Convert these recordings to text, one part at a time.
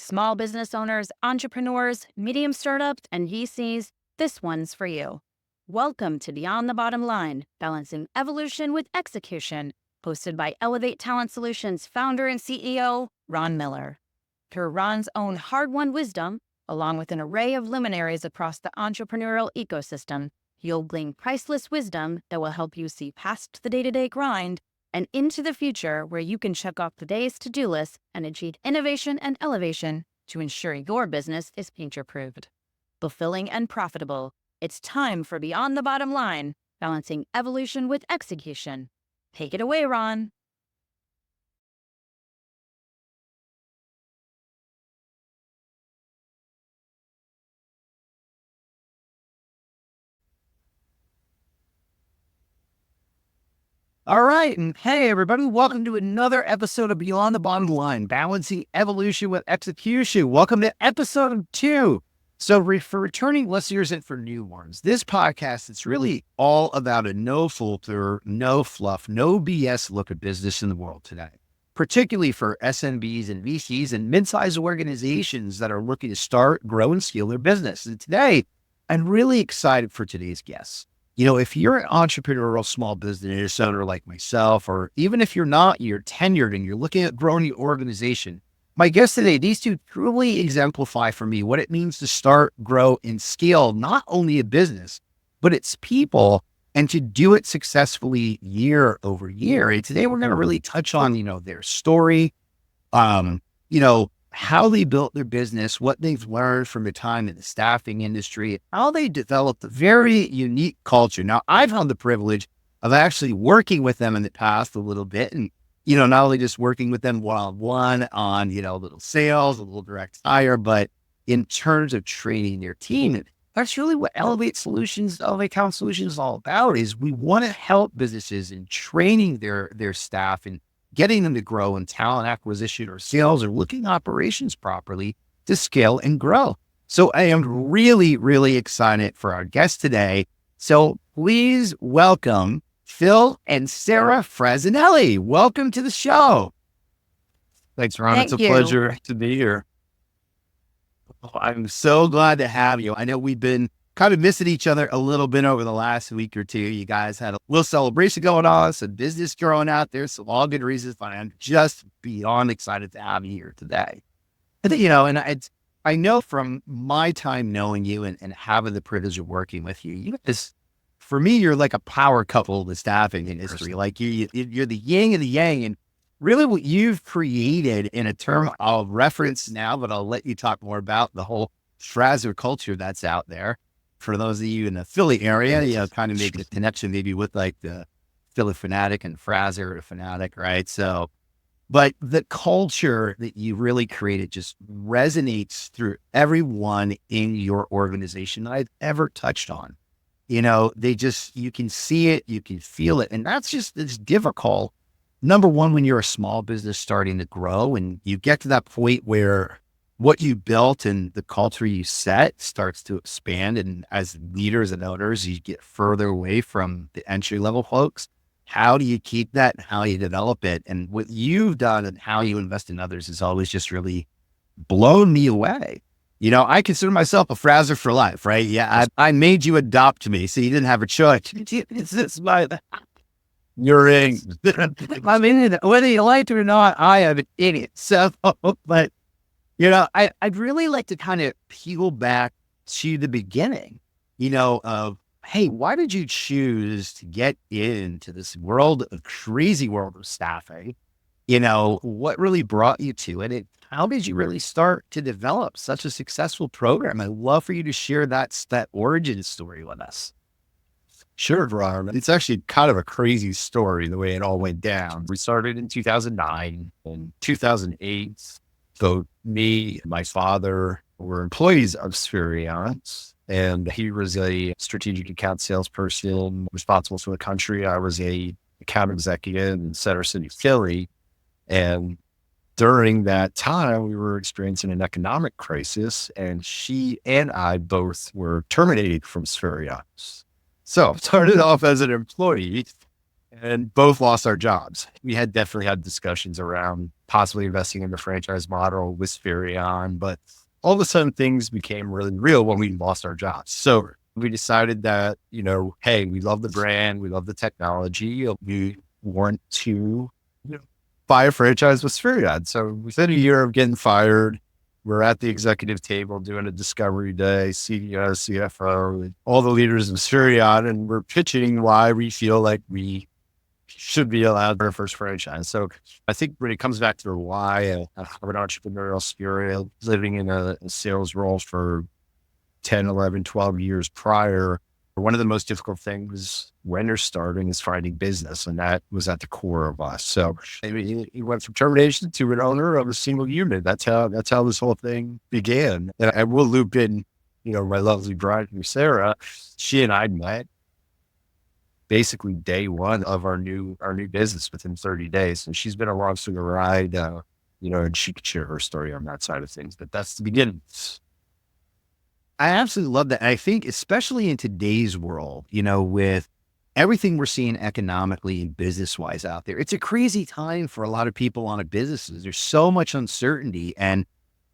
small business owners, entrepreneurs, medium startups, and VCs, this one's for you. Welcome to Beyond the Bottom Line, Balancing Evolution with Execution, hosted by Elevate Talent Solutions founder and CEO, Ron Miller. Through Ron's own hard-won wisdom, along with an array of luminaries across the entrepreneurial ecosystem, you'll glean priceless wisdom that will help you see past the day-to-day grind and into the future where you can check off the day's to-do list and achieve innovation and elevation to ensure your business is future-proofed. Fulfilling and profitable, it's time for Beyond the Bottom Line, balancing evolution with execution. Take it away, Ron. All right. And hey, everybody, welcome to another episode of Beyond the Bottom Line, Balancing Evolution with Execution. Welcome to episode 2. So for returning listeners and for new ones, this podcast is really all about a no filter, no fluff, no BS look at business in the world today, particularly for SMBs and VCs and mid-sized organizations that are looking to start, grow, and scale their business. And today, I'm really excited for today's guests. You know, if you're an entrepreneurial small business owner like myself, or even if you're not, you're tenured and you're looking at growing your organization, my guests today, these two truly exemplify for me what it means to start, grow, and scale not only a business, but its people, and to do it successfully year over year. And today we're going to really touch on, their story, how they built their business, what they've learned from their time in the staffing industry, how they developed a very unique culture. Now, I've had the privilege of actually working with them in the past a little bit, and, not only just working with them one-on-one on, little sales, a little direct hire, but in terms of training their team. That's really what Elevate Talent Solutions is all about, is we want to help businesses in training their staff and getting them to grow in talent acquisition or sales or looking operations properly to scale and grow. So I am really, really excited for our guest today. So please welcome Phil and Sara Frassinelli. Welcome to the show. Thanks, Ron. Thank it's a you. pleasure to be here. I'm so glad to have you. I know we've been kind of missing each other a little bit over the last week or two. You guys had a little celebration going on, some business growing out there, some all good reasons, but I'm just beyond excited to have you here today. I know from my time knowing you and having the privilege of working with you guys, for me, you're like a power couple of the staffing industry. Like you're the yin and the yang, and really what you've created in a term I'll reference now, but I'll let you talk more about the whole Frasser culture that's out there. For those of you in the Philly area, kind of make the connection maybe with like the Philly fanatic and Frasser fanatic, right? So, but the culture that you really created just resonates through everyone in your organization that I've ever touched on. You can see it, you can feel it. And it's difficult. Number one, when you're a small business starting to grow and you get to that point where what you built and the culture you set starts to expand. And as leaders and owners, you get further away from the entry level folks. How do you keep that and how you develop it? And what you've done and how you invest in others has always just really blown me away. I consider myself a Frasser for life, right? Yeah. I made you adopt me, so you didn't have a choice. You're in. I mean, whether you like it or not, I am an idiot. So, but I'd really like to kind of peel back to the beginning, of, hey, why did you choose to get into this crazy world of staffing? What really brought you to it? And how did you really start to develop such a successful program? I'd love for you to share that origin story with us. Sure, Ron. It's actually kind of a crazy story the way it all went down. We started in 2009 and 2008. So me and my father were employees of Spherion, and he was a strategic account salesperson responsible for the country. I was a account executive in Center City, Philly. And during that time, we were experiencing an economic crisis, and she and I both were terminated from Spherion. So I started off as an employee and both lost our jobs. We had definitely had discussions around possibly investing in the franchise model with Spherion, but all of a sudden things became really real when we lost our jobs. So we decided that, hey, we love the brand, we love the technology. We want to buy a franchise with Spherion. So within a year of getting fired, we're at the executive table doing a discovery day, CEO, CFO, all the leaders of Spherion, and we're pitching why we feel like we should be allowed our first franchise. So I think when it comes back to the why of an entrepreneurial spirit, living in a sales role for 10, 11, 12 years prior, one of the most difficult things when you're starting is finding business. And that was at the core of us. So he went from termination to an owner of a single unit. That's how this whole thing began. And I will loop in, my lovely bride, Sarah. She and I met basically day one of our new business within 30 days. And she's been along for the ride, and she could share her story on that side of things, but that's the beginning. I absolutely love that. And I think especially in today's world, with everything we're seeing economically and business wise out there, it's a crazy time for a lot of people on businesses. There's so much uncertainty and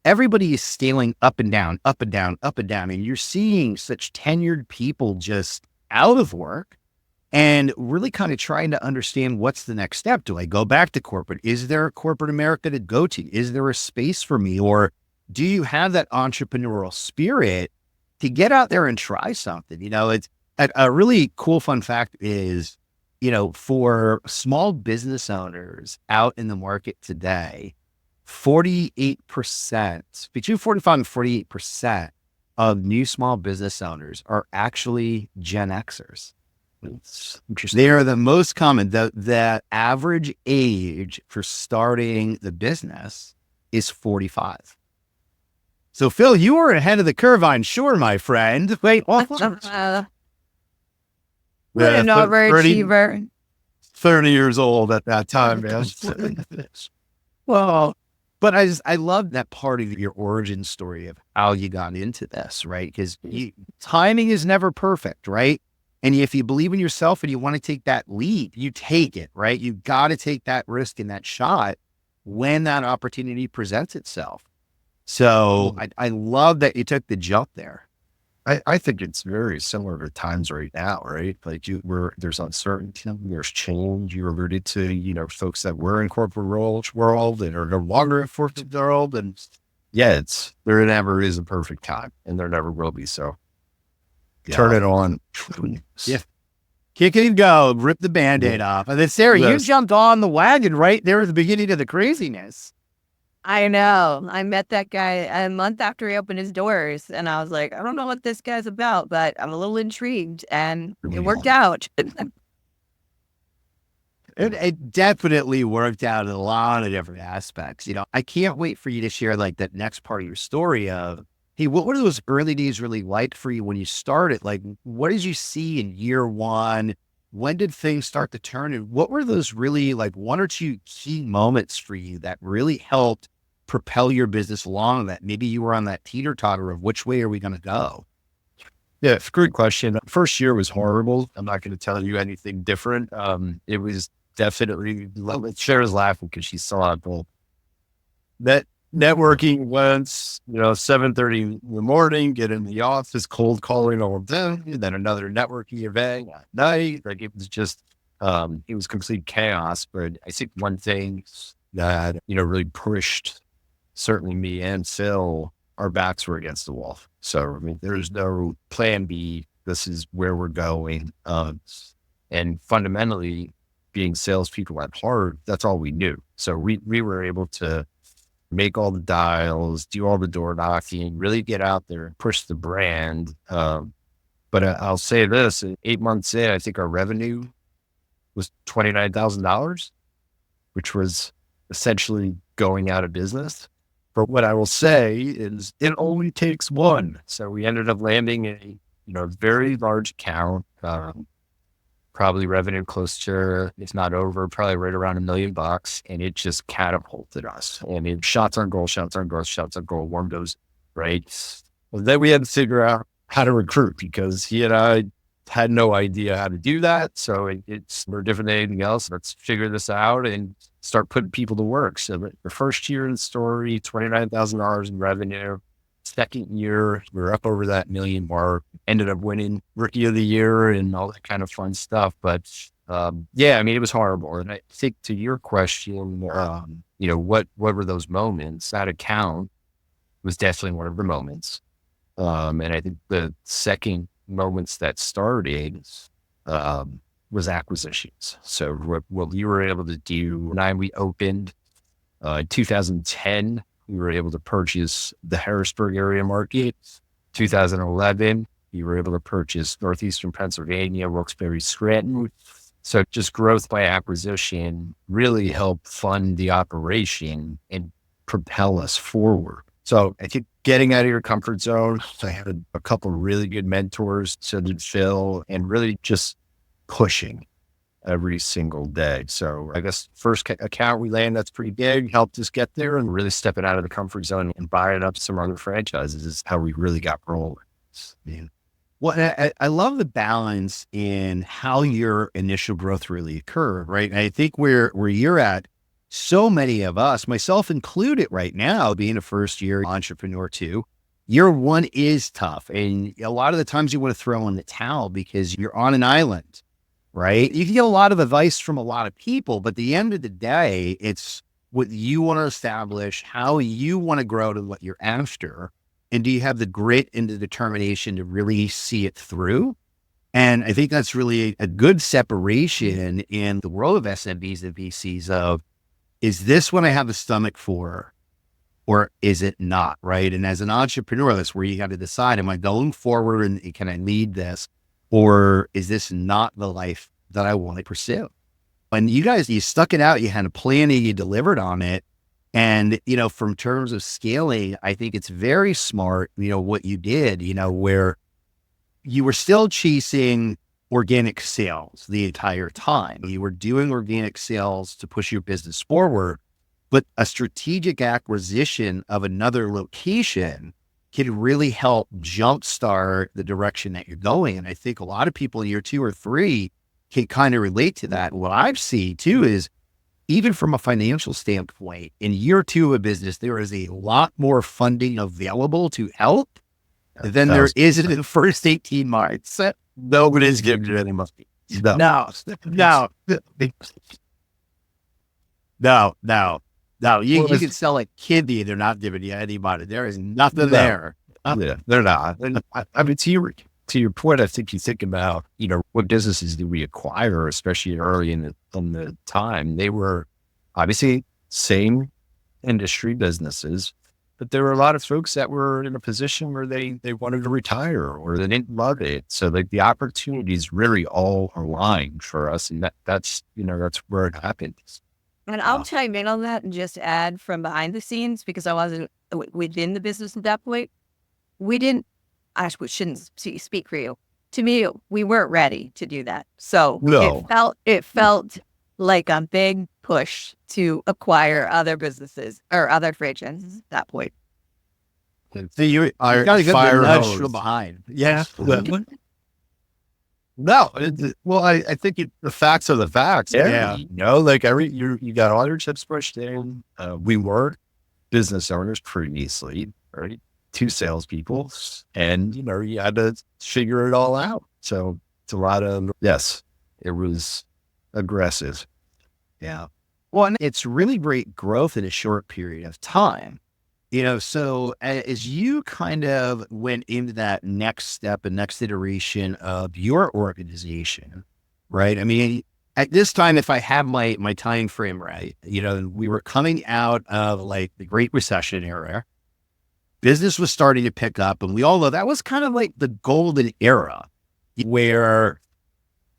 everybody is scaling up and down, up and down, up and down. And you're seeing such tenured people just out of work and really kind of trying to understand what's the next step. Do I go back to corporate? Is there a corporate America to go to? Is there a space for me? Or do you have that entrepreneurial spirit to get out there and try something? It's a really cool fun fact is, for small business owners out in the market today, 48%, between 45 and 48% of new small business owners are actually Gen Xers. It's interesting. They are the most common. The average age for starting the business is 45. So, Phil, you were ahead of the curve, I'm sure, my friend. Wait, We're an overachiever. 30 years old at that time, man. Well, but I love that part of your origin story of how you got into this, right? Because timing is never perfect, right? And if you believe in yourself and you want to take that leap, you take it, right? You got to take that risk and that shot when that opportunity presents itself. So I love that you took the jump there. I think it's very similar to times right now, right? Like there's uncertainty, there's change. You alluded to, folks that were in corporate world and are no longer in corporate world. And yeah, there never is a perfect time and there never will be. So turn it on. Yeah. Kick it and go, rip the Band-Aid off. And then Sarah, you jumped on the wagon right there at the beginning of the craziness. I know. I met that guy a month after he opened his doors, and I was like, I don't know what this guy's about, but I'm a little intrigued, and it worked out. It definitely worked out in a lot of different aspects. I can't wait for you to share like that next part of your story of, hey, what were those early days really like for you when you started? Like, what did you see in year one? When did things start to turn? And what were those really like one or two key moments for you that really helped propel your business along, that maybe you were on that teeter-totter of which way are we going to go? Yeah, it's a great question. First year was horrible. I'm not going to tell you anything different. It was definitely, Sarah's laughing because she saw it. Well, that networking once, 7:30 in the morning, get in the office, cold calling all day, then another networking event at night. Like it was just, it was complete chaos. But I think one thing that, really pushed certainly me and Phil, our backs were against the wall. So, there's no plan B. This is where we're going. And fundamentally being salespeople at heart, that's all we knew. So we were able to make all the dials, do all the door knocking, really get out there and push the brand. But I'll say this, 8 months in, I think our revenue was $29,000, which was essentially going out of business. But what I will say is it only takes one. So we ended up landing a, very large account, probably revenue close to, if not over, probably right around $1 million. And it just catapulted us. I mean, shots on goal, shots on goal, shots on goal, one goes right. Well, then we had to figure out how to recruit because he and I had no idea how to do that. So it's more different than anything else. Let's figure this out and start putting people to work. So the first year in the story, $29,000 in revenue. Second year, we were up over that million mark, ended up winning rookie of the year and all that kind of fun stuff. But yeah, I mean, it was horrible. And I think to your question, what were those moments? That account was definitely one of the moments. And I think the second moments that started was acquisitions. So what we were able to do, when we opened in 2010, we were able to purchase the Harrisburg area market. 2011, we were able to purchase Northeastern Pennsylvania, Wilkes-Barre, Scranton. So just growth by acquisition really helped fund the operation and propel us forward. So I think getting out of your comfort zone, I had a couple of really good mentors, so did Phil, and really just pushing every single day. So I guess first account we land that's pretty big helped us get there, and really stepping out of the comfort zone and buying up some other franchises is how we really got rolling. Man. Well, I love the balance in how your initial growth really occurred, right? And I think where you're at, so many of us, myself included right now, being a first year entrepreneur too, year one is tough. And a lot of the times you want to throw in the towel because you're on an island, right? You can get a lot of advice from a lot of people, but at the end of the day, it's what you want to establish, how you want to grow to what you're after. And do you have the grit and the determination to really see it through? And I think that's really a good separation in the world of SMBs and VCs of, is this what I have the stomach for, or is it not, right? And as an entrepreneur, that's where you got to decide, am I going forward and can I lead this, or is this not the life that I want to pursue? And you guys, you stuck it out, you had a plan and you delivered on it. And, from terms of scaling, I think it's very smart, what you did, where you were still chasing organic sales the entire time. You were doing organic sales to push your business forward, but a strategic acquisition of another location can really help jumpstart the direction that you're going. And I think a lot of people in year 2 or 3 can kind of relate to that. What I've seen too is, even from a financial standpoint, in year 2 of a business, there is a lot more funding available to help than there is in the first 18 months. Nobody's giving you any money. No. You can sell a kidney, they're not giving you any money. There is nothing there. Yeah, they're not. And I mean, to your point, I think you think about, what businesses do we acquire, especially early in the time. They were obviously same industry businesses, but there were a lot of folks that were in a position where they wanted to retire or they didn't love it. So the opportunities really all aligned for us. And that's where it happened. And I'll chime in on that and just add from behind the scenes, because I wasn't within the business at that point. I shouldn't speak for you. To me, we weren't ready to do that. So No. it felt like a big push to acquire other businesses or other franchises at that point. So you got to get the nudge from behind. Yeah. No. Well, I think the facts are the facts. Yeah. You got all your chips pushed in. We were business owners previously, right? 2 salespeople, and you had to figure it all out. So it's a lot of, yes, it was aggressive. Yeah. Well, and it's really great growth in a short period of time. So as you kind of went into that next step and next iteration of your organization, right? I mean, at this time, if I have my time frame right, we were coming out of like the Great Recession era. Business was starting to pick up, and we all know that was kind of like the golden era where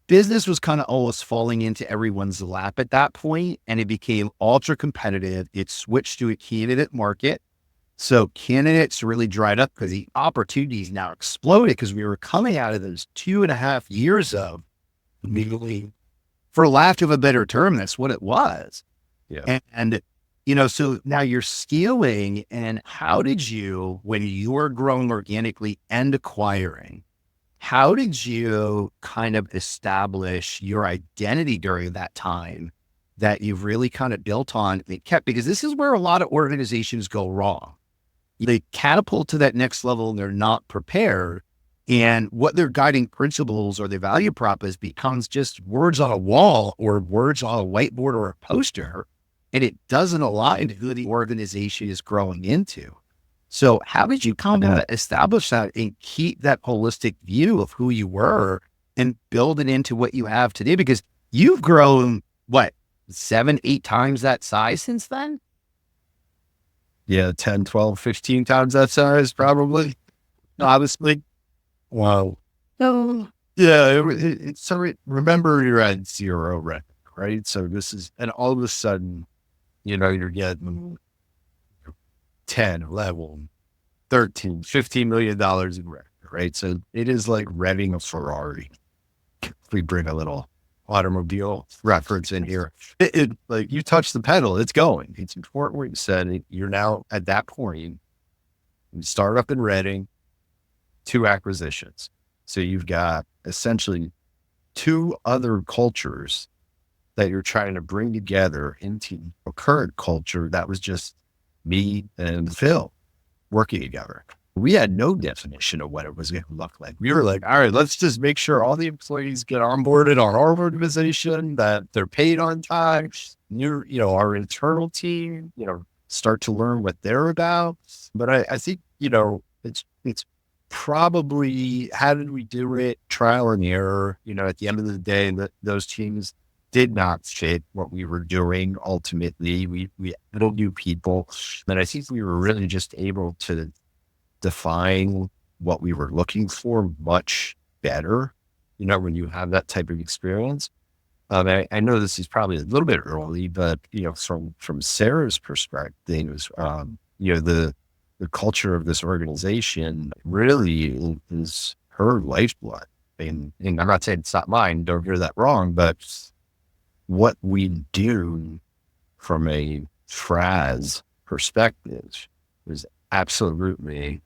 business was kind of almost falling into everyone's lap at that point, and it became ultra competitive. It switched to a candidate market. So candidates really dried up because the opportunities now exploded, because we were coming out of those 2.5 years of immediately, for lack of a better term, that's what it was. Yeah. And so now you're scaling, and how did you, when you were growing organically and acquiring, how did you kind of establish your identity during that time that you've really kind of built on and kept? Because this is where a lot of organizations go wrong. They catapult to that next level and they're not prepared. And what their guiding principles or their value prop is becomes just words on a wall or words on a whiteboard or a poster. And it doesn't align to who the organization is growing into. So how did you kind of establish that and keep that holistic view of who you were and build it into what you have today? Because you've grown, what, 7, 8 times that size since then? Yeah, 10, 12, 15 times that size, probably. Obviously. Wow. So Yeah. Remember you're at 0, right? So this is, and all of a sudden, you're getting 10, 11, 13, $15 million in revenue, right? So it is like revving a Ferrari. If we bring a little automobile reference in here, like you touch the pedal, it's going. It's important what you said. You're now at that point. You start up in Reading, 2 acquisitions. So you've got essentially 2 other cultures that you're trying to bring together into a current culture that was just me and Phil working together. We had no definition of what it was going to look like. We were like, all right, let's just make sure all the employees get onboarded on our organization, that they're paid on time. Our internal team, start to learn what they're about. But I think, it's probably, how did we do it? Trial and error. At the end of the day, those teams did not fit what we were doing. Ultimately, we added new people. And I think we were really just able to define what we were looking for much better, when you have that type of experience. I know this is probably a little bit early, but, from Sarah's perspective, the culture of this organization really is her lifeblood. And I'm not saying it's not mine, don't hear that wrong, but what we do from a Fraz perspective is absolutely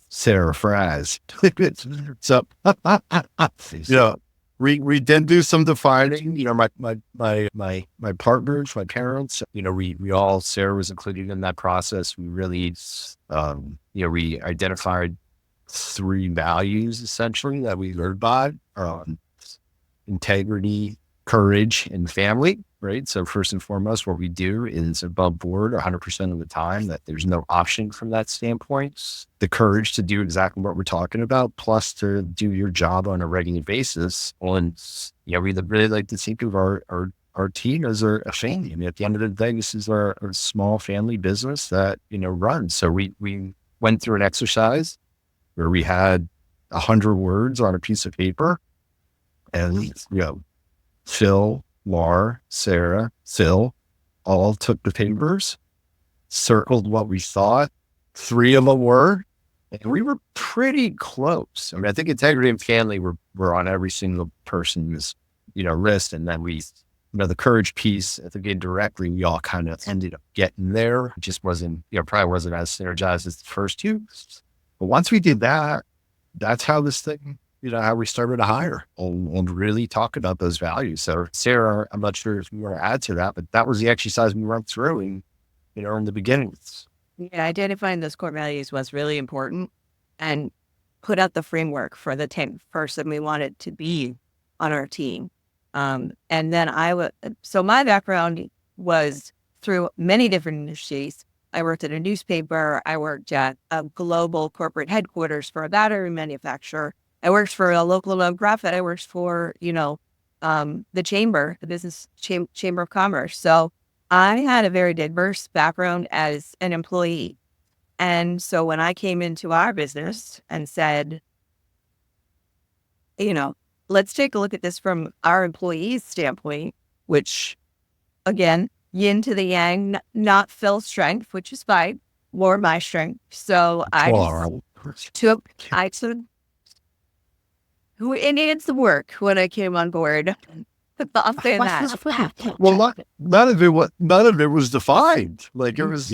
Sara Fraz. So, we did do some defining. My partners, my parents. We all, Sarah was included in that process. We really, we identified 3 values essentially that we learned by: integrity, courage, and family. Right. So first and foremost, what we do is above board 100% of the time, that there's no option from that standpoint. The courage to do exactly what we're talking about, plus to do your job on a regular basis. And we really like to think of our team as a family. I mean, at the end of the day, this is our small family business that, runs. So we went through an exercise where we had 100 words on a piece of paper, and, Phil, Laura, Sarah, Phil, all took the papers, circled what we thought 3 of them were, and we were pretty close. I mean, I think integrity and family were on every single person's, list. And then we, the courage piece, I think indirectly, we all kind of ended up getting there. It just wasn't, probably wasn't as synergized as the first 2. But once we did that, that's how this thing, how we started to hire and really talk about those values. So Sarah, I'm not sure if you want to add to that, but that was the exercise we went through in the beginning. Yeah, identifying those core values was really important, and put out the framework for the 10th person we wanted to be on our team. And then so my background was through many different industries. I worked at a newspaper. I worked at a global corporate headquarters for a battery manufacturer. I worked for a local nonprofit. I worked for, the chamber, the business chamber of commerce. So I had a very diverse background as an employee. And so when I came into our business and said, let's take a look at this from our employees' standpoint, which, again, yin to the yang, not Phil's strength, which is fine, more my strength. So it needs some work when I came on board. I'll say that. Well, none of it was defined. Like it was,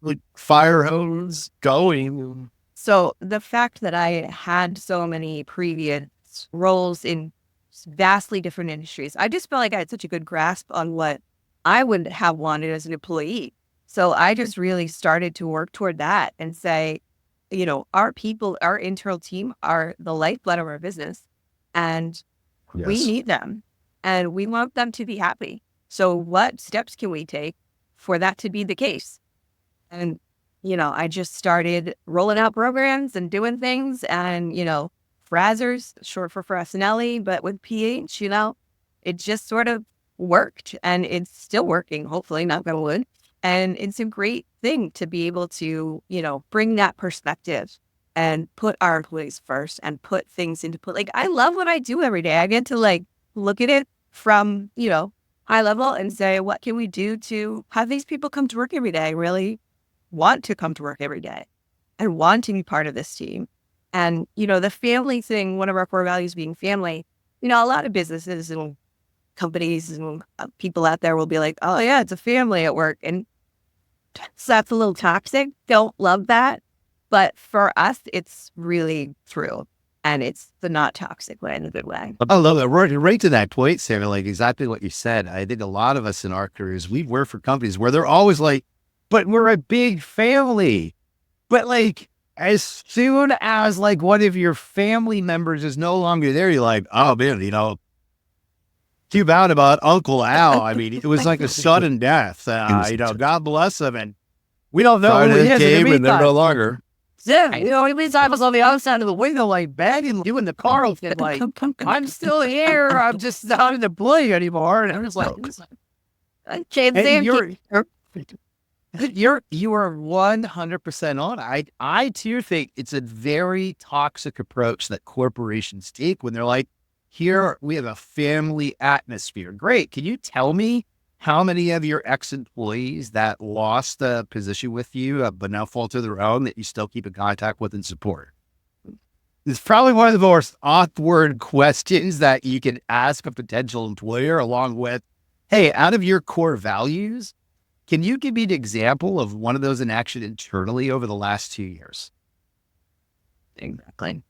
like fire hose going So the fact that I had so many previous roles in vastly different industries, I just felt like I had such a good grasp on what I would have wanted as an employee. So I just really started to work toward that and say, our people, our internal team are the lifeblood of our business, and we Yes. need them and we want them to be happy. So what steps can we take for that to be the case? And, I just started rolling out programs and doing things and, Frazzers, short for Frassinelli, but with PH, it just sort of worked and it's still working, hopefully, knock on wood. And it's a great thing to be able to, bring that perspective and put our employees first and put things into put. Like, I love what I do every day. I get to look at it from, high level and say, what can we do to have these people come to work every day? Really want to come to work every day and want to be part of this team. And, the family thing, one of our core values being family, a lot of businesses and companies and people out there will be like, oh yeah, it's a family at work. And so that's a little toxic. Don't love that. But for us, it's really true. And it's the not toxic way in a good way. I love it. Right to that point, Sarah, like exactly what you said. I think a lot of us in our careers, we've worked for companies where they're always like, but we're a big family. But like, as soon as like one of your family members is no longer there, you're like, oh man, too bad about Uncle Al. I mean, it was like a sudden death. God bless him. And we don't know who he is. In the And they're no meantime. longer. Yeah, it means I was on the outside of the window, like banging, doing the car thing, like I'm still here. I'm just not in the play anymore. And I was like, and you are 100% on. I too think it's a very toxic approach that corporations take when they're like, here we have a family atmosphere. Great. Can you tell me how many of your ex-employees that lost a position with you, but now fall to their own, that you still keep in contact with and support? It's probably one of the most awkward questions that you can ask a potential employer, along with, hey, out of your core values, can you give me an example of one of those in action internally over the last 2 years? Exactly.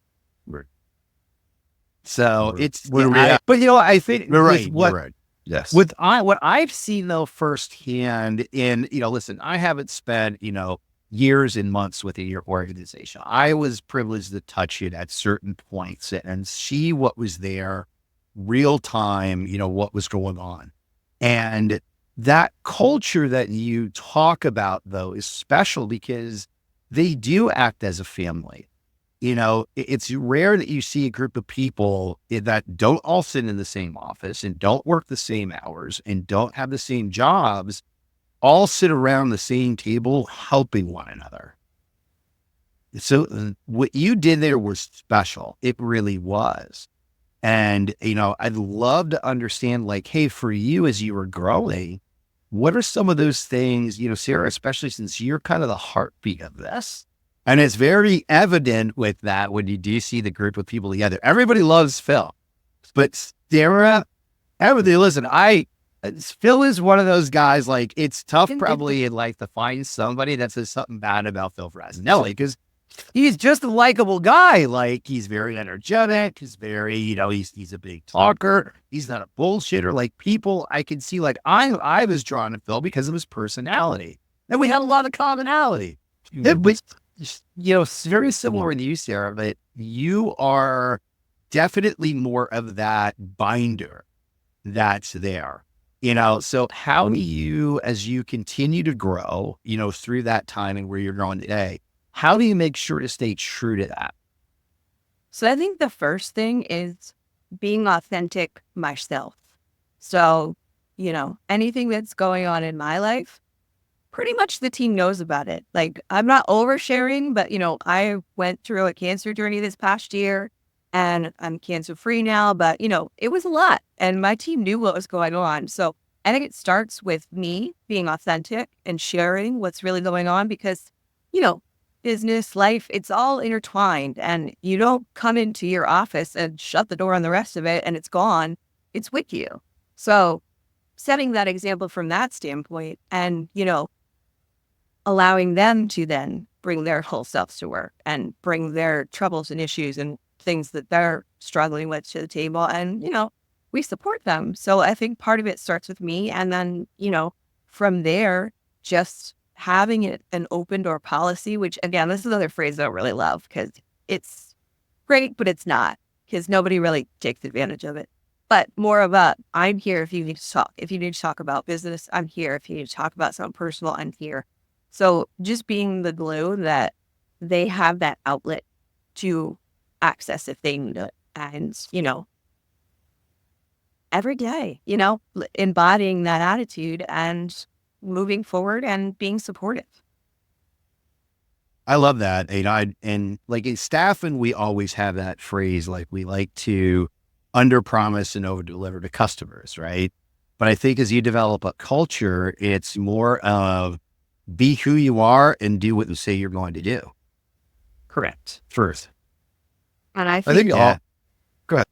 So it's, Where we I at? but I think You're right. with what, You're right. Yes. what I've seen though firsthand in, listen, I haven't spent, years and months within your organization. I was privileged to touch it at certain points and see what was there real time, what was going on. And that culture that you talk about though is special because they do act as a family. It's rare that you see a group of people that don't all sit in the same office and don't work the same hours and don't have the same jobs, all sit around the same table helping one another. So what you did there was special. It really was. And, I'd love to understand, like, hey, for you as you were growing, what are some of those things, Sarah, especially since you're kind of the heartbeat of this? And it's very evident with that when you do see the group of people together. Everybody loves Phil, but Sarah, everybody, listen, Phil is one of those guys, like, it's tough probably in life to find somebody that says something bad about Phil Frassinelli because he's just a likable guy. Like, he's very energetic. He's very, he's a big talker. He's not a bullshitter. Like, people I can see, like, I was drawn to Phil because of his personality. And we had a lot of commonality. But, it's very similar with you, Sarah, but you are definitely more of that binder that's there. So how do you, as you continue to grow, through that time and where you're growing today, how do you make sure to stay true to that? So I think the first thing is being authentic myself. So, anything that's going on in my life, pretty much the team knows about it. Like, I'm not oversharing, but, I went through a cancer journey this past year and I'm cancer free now, but, it was a lot and my team knew what was going on. So I think it starts with me being authentic and sharing what's really going on because, business, life, it's all intertwined and you don't come into your office and shut the door on the rest of it and it's gone. It's with you. So setting that example from that standpoint and, allowing them to then bring their whole selves to work and bring their troubles and issues and things that they're struggling with to the table. And, we support them. So I think part of it starts with me. And then, from there, just having it an open door policy, which again, this is another phrase I don't really love because it's great, but it's not, because nobody really takes advantage of it. But more of a, I'm here if you need to talk. If you need to talk about business, I'm here. If you need to talk about something personal, I'm here. So just being the glue that they have that outlet to access if they need it. And, every day, embodying that attitude and moving forward and being supportive. I love that. And like in staffing, we always have that phrase, like we like to under promise and over deliver to customers, right? But I think as you develop a culture, it's more of be who you are and do what you say you're going to do. Correct. First. And I I think, think all, go ahead.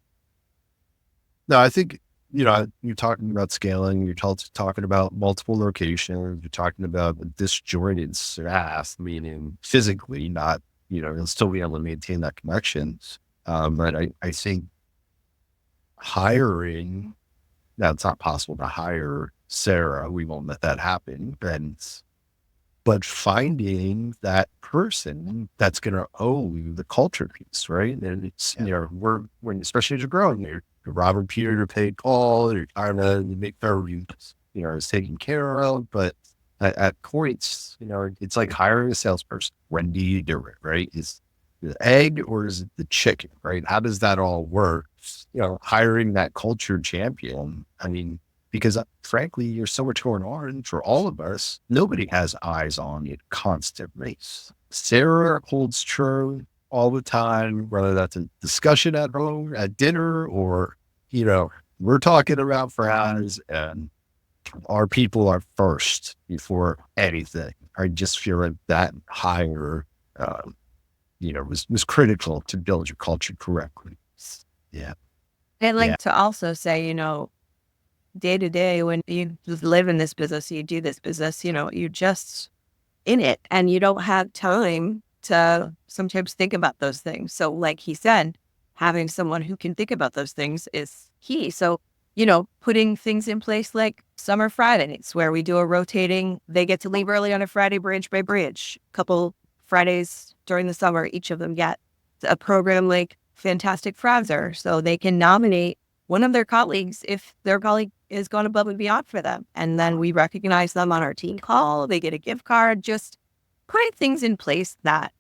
No, I think, you're talking about scaling, you're talking about multiple locations, you're talking about a disjointed staff, meaning physically, not, you'll still be able to maintain that connections. But I think hiring, now it's not possible to hire Sarah. We won't let that happen. But finding that person that's going to own the culture piece, right? And it's, when especially as you're growing, you're Robert Peter to pay call, you're trying to make sure is taken care of. But at points, it's like hiring a salesperson. When do you do it, right? Is it the egg or is it the chicken, right? How does that all work? Hiring that culture champion. I mean, because frankly, you're so much going on for all of us. Nobody has eyes on it constantly. Sarah holds true all the time, whether that's a discussion at home, at dinner, or, we're talking about for hours, and our people are first before anything. I just feel like that hire, was critical to build your culture correctly. Yeah. I'd like to also say, day to day, when you live in this business, you do this business, you're just in it and you don't have time to sometimes think about those things. So like he said, having someone who can think about those things is key. So, putting things in place like summer Fridays where we do a rotating, they get to leave early on a Friday, bridge by bridge, a couple Fridays during the summer, each of them get a program like Fantastic Fraser. So they can nominate one of their colleagues if their colleague is gone above and beyond for them. And then we recognize them on our team call. They get a gift card, just putting things in place that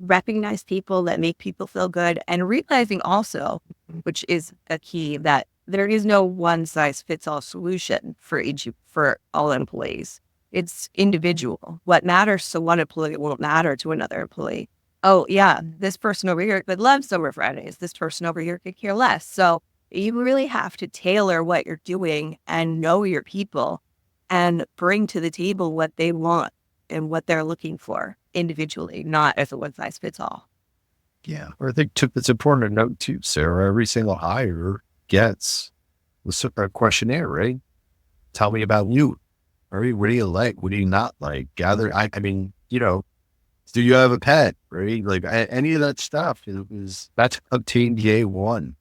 recognize people, that make people feel good, and realizing also, which is a key, that there is no one size fits all solution for all employees. It's individual. What matters to one employee won't matter to another employee. Oh yeah, this person over here could love summer Fridays. This person over here could care less. So you really have to tailor what you're doing and know your people and bring to the table what they want and what they're looking for individually, not as a one size fits all. Yeah. Or I think it's important to note too, Sarah, every single hire gets a questionnaire, right? Tell me about you. Right? What do you like? What do you not like? Do you have a pet? Right? Like any of that stuff that's obtained day one.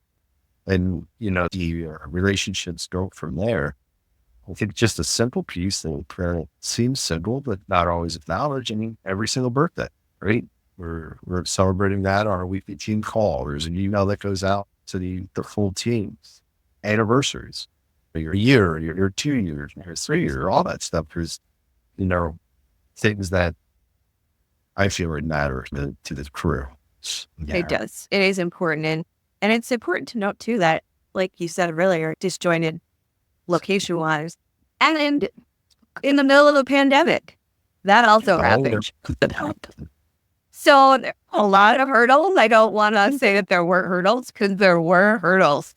And, the relationships go from there. I think just a simple piece that seems simple, but not always acknowledged. Every single birthday, right? We're celebrating that on our weekly team call. There's an email that goes out to the full teams. Anniversaries, your year, your 2 years, your 3 year, all that stuff. There's, things that I feel would matter to the crew. Yeah. It does. It is important. And it's important to note too that, like you said earlier, disjointed location wise, and in the middle of a pandemic, that also happened. So there are a lot of hurdles. I don't want to say that there weren't hurdles, because there were hurdles.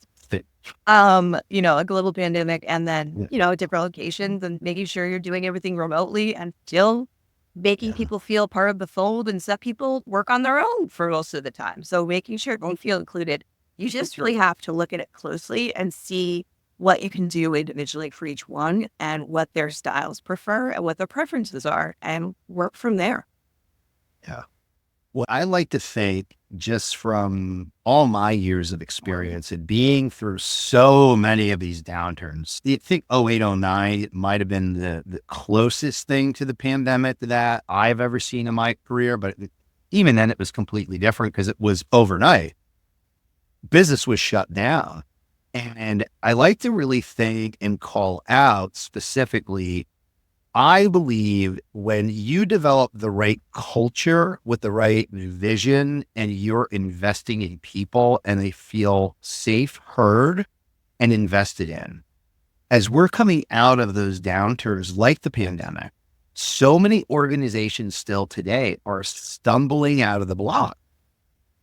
A global pandemic, and then, different locations, and making sure you're doing everything remotely and still making people feel part of the fold, and some people work on their own for most of the time. So making sure everyone feel included. You just really have to look at it closely and see what you can do individually for each one and what their styles prefer and what their preferences are, and work from there. Well, I like to think, just from all my years of experience and being through so many of these downturns, you think 08, 09 might have been the closest thing to the pandemic that I've ever seen in my career. But even then, it was completely different because it was overnight. Business was shut down. And I like to really think and call out specifically, I believe when you develop the right culture with the right vision and you're investing in people and they feel safe, heard, and invested in. As we're coming out of those downturns like the pandemic, so many organizations still today are stumbling out of the block,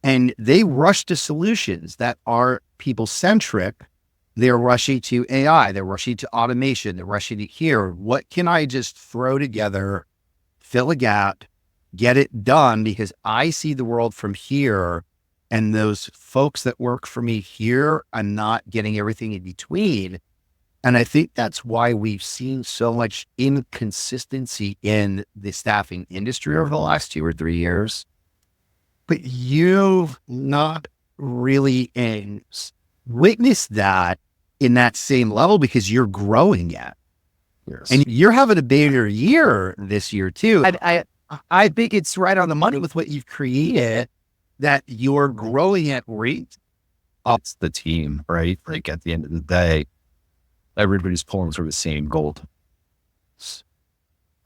and they rush to solutions that are people-centric. They're rushing to AI. They're rushing to automation. They're rushing to here. What can I just throw together, fill a gap, get it done? Because I see the world from here, and those folks that work for me here, I'm not getting everything in between. And I think that's why we've seen so much inconsistency in the staffing industry over the last 2 or 3 years. But you've not really witnessed that in that same level because you're growing yet. Yes. And you're having a bigger year this year too. I think it's right on the money with what you've created, that you're growing at rate. It's the team, right? Like at the end of the day, everybody's pulling for the same goal.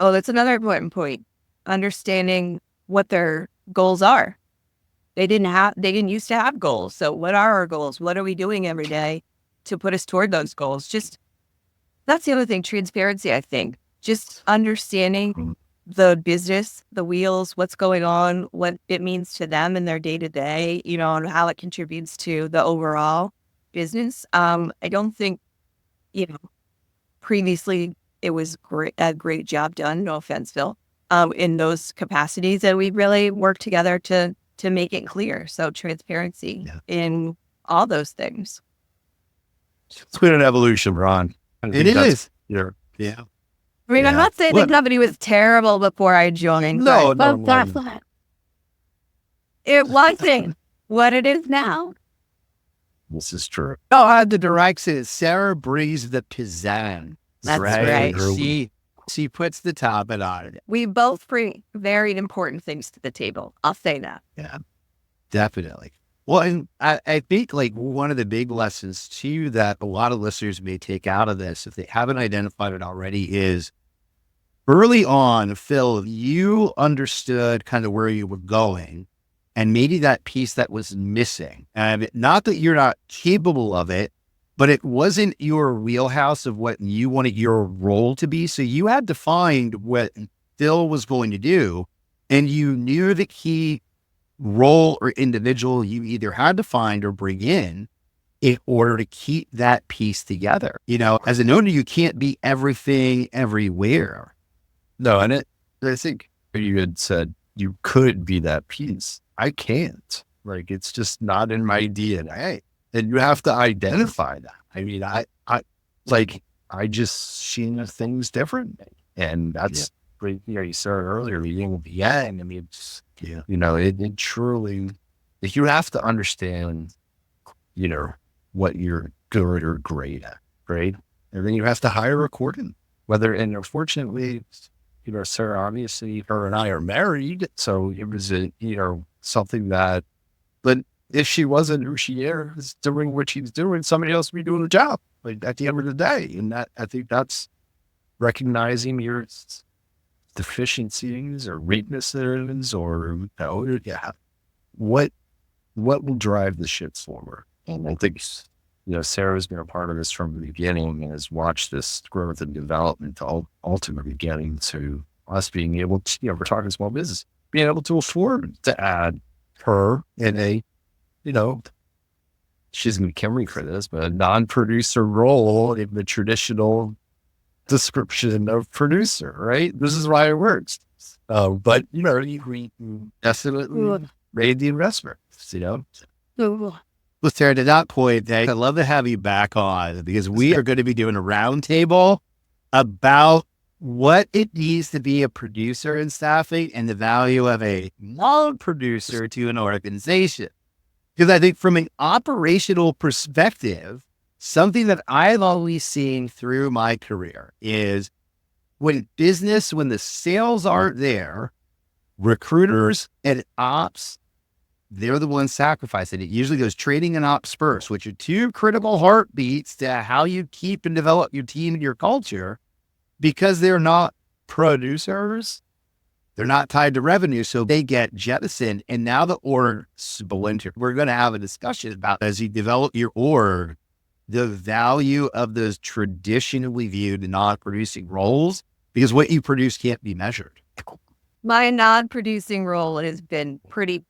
Oh, that's another important point. Understanding what their goals are. They didn't used to have goals. So what are our goals? What are we doing every day to put us toward those goals? That's the other thing, transparency, I think. Just understanding the business, the wheels, what's going on, what it means to them in their day to day, and how it contributes to the overall business. I don't think, previously it was a great job done. No offense, Phil, in those capacities, and we really worked together to make it clear. So transparency in all those things. It's been an evolution, Ron. It is. Yeah. I mean, I'm not saying the company was terrible before I joined. No. It wasn't what it is now. This is true. Oh, the direct says Sarah brings the pizzazz. That's right. She puts the topping on it. We both bring very important things to the table. I'll say that. Yeah, definitely. Well, and I think like one of the big lessons too that a lot of listeners may take out of this, if they haven't identified it already, is early on, Phil, you understood kind of where you were going and maybe that piece that was missing. And not that you're not capable of it, but it wasn't your wheelhouse of what you wanted your role to be. So you had to find what Phil was going to do. And you knew the key role or individual you either had to find or bring in order to keep that piece together. As an owner, you can't be everything everywhere. No, and I think you had said you could be that piece. I can't. Like, it's just not in my DNA. And you have to identify that. I mean, I just see things differently. And that's, you said earlier, beginning with the end. I mean, it's, it truly, you have to understand, what you're good or great at, right? And then you have to hire accordingly. And unfortunately, Sarah, obviously, her and I are married. So it was something that, but if she wasn't who she is doing what she's doing, somebody else would be doing the job, like, at the end of the day. And that, I think that's recognizing your deficiencies or weaknesses or what will drive the ship forward. And I think, Sarah's been a part of this from the beginning and has watched this growth and development to ultimately getting to us being able to, we're talking small business, being able to afford to add her in a, she's going to kill me for this, but a non-producer role in the traditional description of producer, right? This is why it works. But, we definitely made the investment, Well, Sarah, to that point, I'd love to have you back on because we are going to be doing a roundtable about what it needs to be a producer in staffing and the value of a non-producer to an organization. Because I think from an operational perspective, something that I've always seen through my career is when the sales aren't there, recruiters and ops, they're the ones sacrificing it. Usually goes trading and ops first, which are two critical heartbeats to how you keep and develop your team and your culture, because they're not producers. They're not tied to revenue, so they get jettisoned. And now the org splinter. We're going to have a discussion about, as you develop your org, the value of those traditionally viewed non-producing roles, because what you produce can't be measured. My non-producing role has been pretty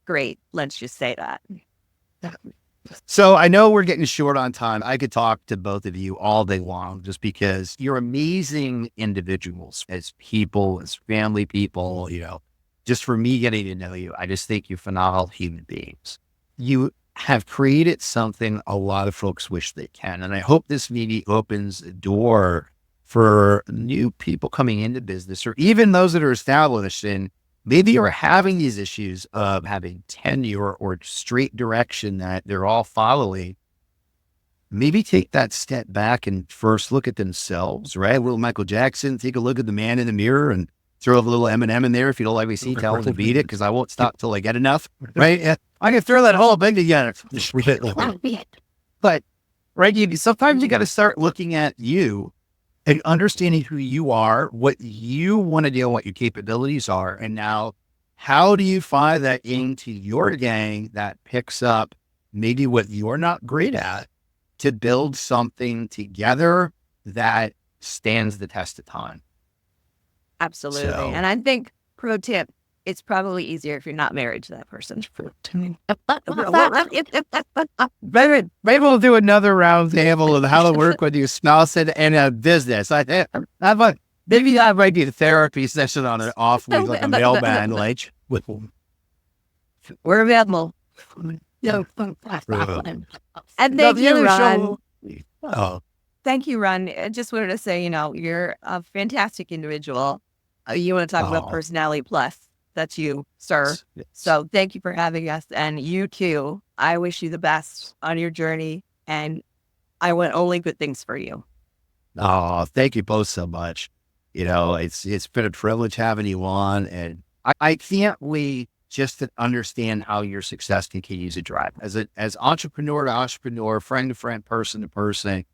great. Let's just say that. So I know we're getting short on time. I could talk to both of you all day long, just because you're amazing individuals as people, as family people, just for me getting to know you. I just think you're phenomenal human beings. You have created something a lot of folks wish they can. And I hope this meeting opens a door for new people coming into business, or even those that are established and maybe you're having these issues of having tenure or straight direction that they're all following. Maybe take that step back and first look at themselves, right? A little Michael Jackson, take a look at the man in the mirror and throw a little Eminem in there. If you don't like me, see, tell him to beat it, because I won't stop till I get enough, right? Yeah, I can throw that whole thing together. But, right, sometimes you got to start looking at you and understanding who you are, what you want to do, what your capabilities are. And now, how do you find that into your gang that picks up maybe what you're not great at to build something together that stands the test of time? Absolutely. So- And I think, pro tip, it's probably easier if you're not married to that person. Maybe we'll do another round table of how to work with your spouse and a business. Maybe that might be the therapy session on an off week, like a mailman, like with. We're available. And thank you, Ron. Oh, Thank you, Ron. I just wanted to say, you're a fantastic individual. You want to talk about personality plus. That's you, sir. yes. So thank you for having us. And you too. I wish you the best on your journey. And I want only good things for you. Oh, thank you both so much. It's been a privilege having you on, and I can't wait just to understand how your success continues to drive as entrepreneur to entrepreneur, friend to friend, person to person.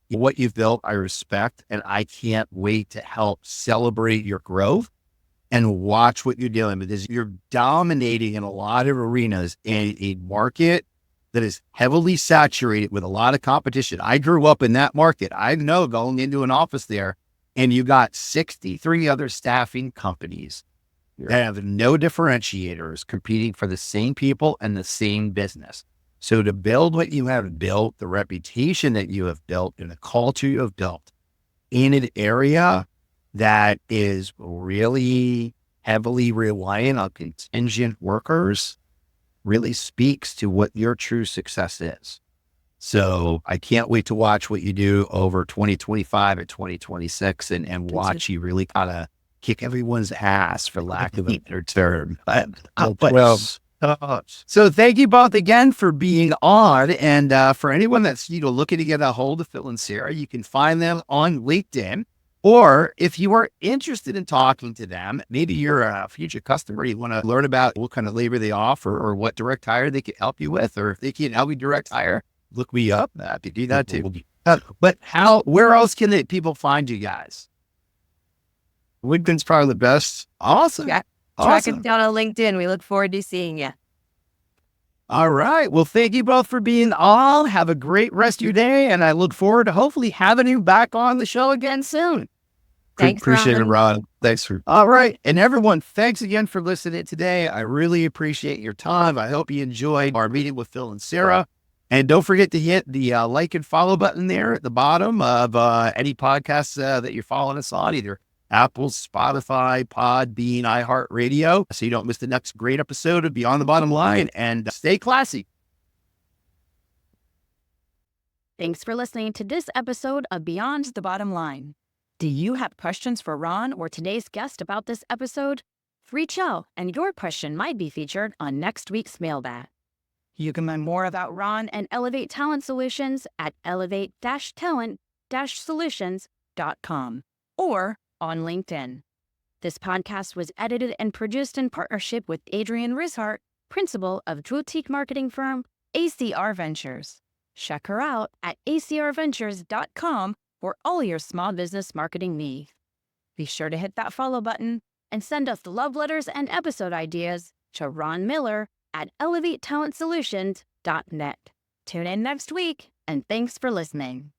What you've built, I respect, and I can't wait to help celebrate your growth and watch what you're doing, because you're dominating in a lot of arenas in a market that is heavily saturated with a lot of competition. I grew up in that market. I know, going into an office there, and you got 63 other staffing companies that have no differentiators competing for the same people and the same business. So to build what you have built, the reputation that you have built, and the culture you have built in an area that is really heavily reliant on contingent workers, really speaks to what your true success is. So I can't wait to watch what you do over 2025 and 2026 and watch you really kind of kick everyone's ass, for lack of a better term. So thank you both again for being on. And for anyone that's looking to get a hold of Phil and Sara, you can find them on LinkedIn. Or if you are interested in talking to them, maybe you're a future customer, you want to learn about what kind of labor they offer, or what direct hire they can help you with, or if they can help you direct hire, look me up. Happy to do that too. But where else can people find you guys? LinkedIn's probably the best. Awesome. Track Awesome. us down on LinkedIn. We look forward to seeing you. All right. Well, thank you both for being on. Have a great rest of your day. And I look forward to hopefully having you back on the show again soon. Thanks, Appreciate it, Ron. Ron. Thanks for. All right. And everyone, thanks again for listening today. I really appreciate your time. I hope you enjoyed our meeting with Phil and Sara. And don't forget to hit the like and follow button there at the bottom of any podcasts that you're following us on, either Apple, Spotify, Podbean, iHeartRadio, so you don't miss the next great episode of Beyond the Bottom Line. And stay classy. Thanks for listening to this episode of Beyond the Bottom Line. Do you have questions for Ron or today's guest about this episode? Reach out and your question might be featured on next week's mailbag. You can learn more about Ron and Elevate Talent Solutions at elevate-talent-solutions.com or on LinkedIn. This podcast was edited and produced in partnership with Adrian Rishart, principal of boutique marketing firm ACR Ventures. Check her out at acrventures.com for all your small business marketing needs. Be sure to hit that follow button and send us love letters and episode ideas to Ron Miller at elevatetalentsolutions.net. Tune in next week, and thanks for listening.